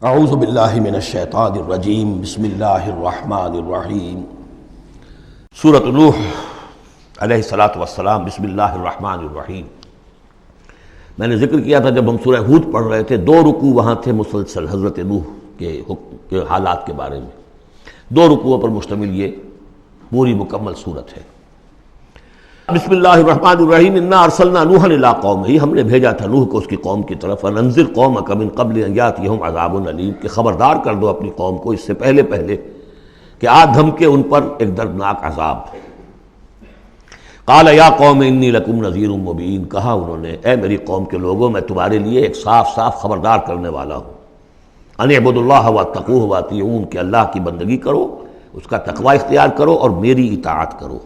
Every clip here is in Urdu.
اعوذ باللہ من الشیطان الرجیم بسم اللہ الرحمن الرحیم سورۃ نوح علیہ الصلاۃ والسلام بسم اللہ الرحمن الرحیم۔ میں نے ذکر کیا تھا جب ہم سورہ ہود پڑھ رہے تھے، 2 رکوع وہاں تھے مسلسل حضرت نوح کے حالات کے بارے میں، 2 رکوعوں پر مشتمل یہ پوری مکمل صورت ہے۔ بسم اللہ الرحمن الرحیم۔ انا ارسلنا نوحا الی قومہ، ہم نے بھیجا تھا نوح کو اس کی قوم کی طرف، انذر قومک من قبل ان یاتیہم عذاب علیم، کہ خبردار کر دو اپنی قوم کو اس سے پہلے کہ آ دھمکے ان پر ایک دردناک عذاب۔ قال یا قوم انی لکم نذیر مبین، کہا انہوں نے اے میری قوم کے لوگوں میں تمہارے لیے ایک صاف صاف خبردار کرنے والا ہوں۔ ان اعبدوا اللہ واتقوہ واطیعون، کہ اللہ کی بندگی کرو، اس کا تقوی اختیار کرو اور میری اطاعت کرو۔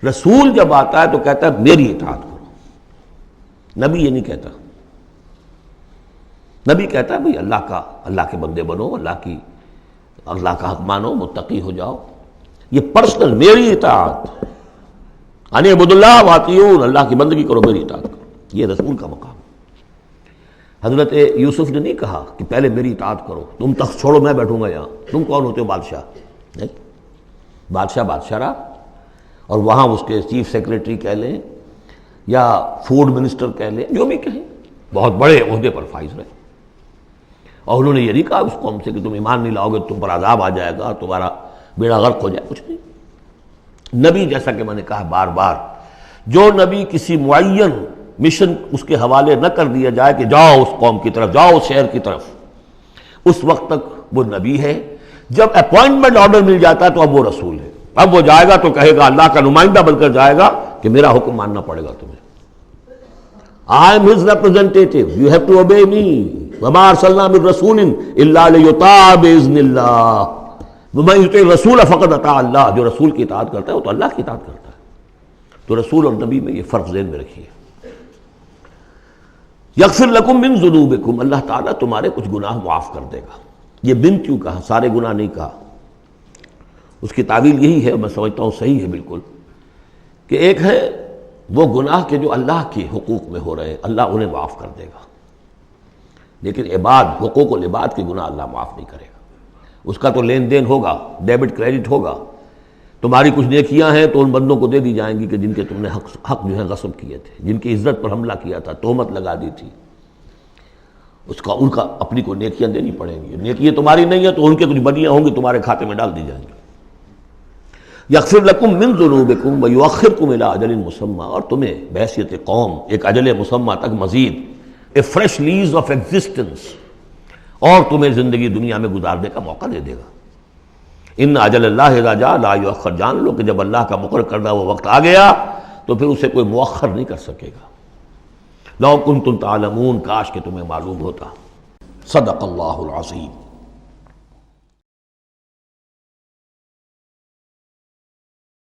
رسول جب آتا ہے تو کہتا ہے میری اطاعت کرو، نبی یہ نہیں کہتا۔ نبی کہتا ہے بھئی اللہ کے بندے بنو، اللہ کا حق مانو، متقی ہو جاؤ۔ یہ پرسنل میری اطاعت، ان اعبدوا اللہ واطیعون، اللہ کی بندگی کرو، میری اطاعت کرو، یہ رسول کا مقام۔ حضرت یوسف نے نہیں کہا کہ پہلے میری اطاعت کرو، تم تخت چھوڑو میں بیٹھوں گا یہاں، تم کون ہوتے ہو بادشاہ؟ نہیں، بادشاہ رہا، اور وہاں اس کے چیف سیکریٹری کہہ لیں یا فوڈ منسٹر کہہ لیں، جو بھی کہیں، بہت بڑے عہدے پر فائز رہے۔ اور انہوں نے یہ نہیں کہا اس قوم سے کہ تم ایمان نہیں لاؤ گے تم پر عذاب آ جائے گا، تمہارا بیڑا غرق ہو جائے، کچھ نہیں۔ نبی جیسا کہ میں نے کہا بار بار، جو نبی کسی معین مشن اس کے حوالے نہ کر دیا جائے کہ جاؤ اس قوم کی طرف، جاؤ اس شہر کی طرف، اس وقت تک وہ نبی ہے۔ جب اپوائنٹمنٹ آرڈر مل جاتا ہے تو اب وہ رسول ہے۔ اب وہ جائے گا تو کہے گا، اللہ کا نمائندہ بن کر جائے گا کہ میرا حکم ماننا پڑے گا تمہیں۔ I am his representative, you have to obey me. وَمَا أَرْسَلْنَا مِن رَّسُولٍ إِلَّا لِيُطَاعَ بِإِذْنِ اللَّهِ وَمَن يُطِعِ الرَّسُولَ فَقَدْ أَطَاعَ اللَّهَ، جو رسول کی اطاعت کرتا ہے وہ تو اللہ کی اطاعت کرتا ہے۔ تو رسول اور نبی میں یہ فرق ذہن میں رکھیے۔ یغفر لکم من ذنوبکم، اللہ تعالیٰ تمہارے کچھ گناہ معاف کر دے گا۔ یہ بن کیوں کہا، سارے گناہ نہیں کہا۔ اس کی تعویل یہی ہے، میں سمجھتا ہوں صحیح ہے بالکل، کہ ایک ہے وہ گناہ کے جو اللہ کے حقوق میں ہو رہے ہیں، اللہ انہیں معاف کر دے گا، لیکن حقوق العباد کے گناہ اللہ معاف نہیں کرے گا۔ اس کا تو لین دین ہوگا، ڈیبٹ کریڈٹ ہوگا، تمہاری کچھ نیکیاں ہیں تو ان بندوں کو دے دی جائیں گی کہ جن کے تم نے حق جو ہے غصب کیے تھے، جن کی عزت پر حملہ کیا تھا، تہمت لگا دی تھی، ان کا اپنی کو نیکیاں دینی پڑیں گی۔ نیکیاں تمہاری نہیں ہیں تو ان کے کچھ بدیاں ہوں گی، تمہارے کھاتے میں ڈال دی جائیں گی۔ یغفر لکم من ذنوبکم ویؤخرکم الی اجل مسمی، اور تمہیں بحیثیت قوم ایک اجل مسمی تک مزید a fresh lease of existence, اور تمہیں زندگی دنیا میں گزارنے کا موقع دے دے گا۔ ان اجل اللہ اذا جاء لا یؤخر، جان لو کہ جب اللہ کا مقرر کردہ وہ وقت آ گیا تو پھر اسے کوئی مؤخر نہیں کر سکے گا۔ لو کنتم تعلمون، کاش کہ تمہیں معلوم ہوتا۔ صدق اللہ العظیم۔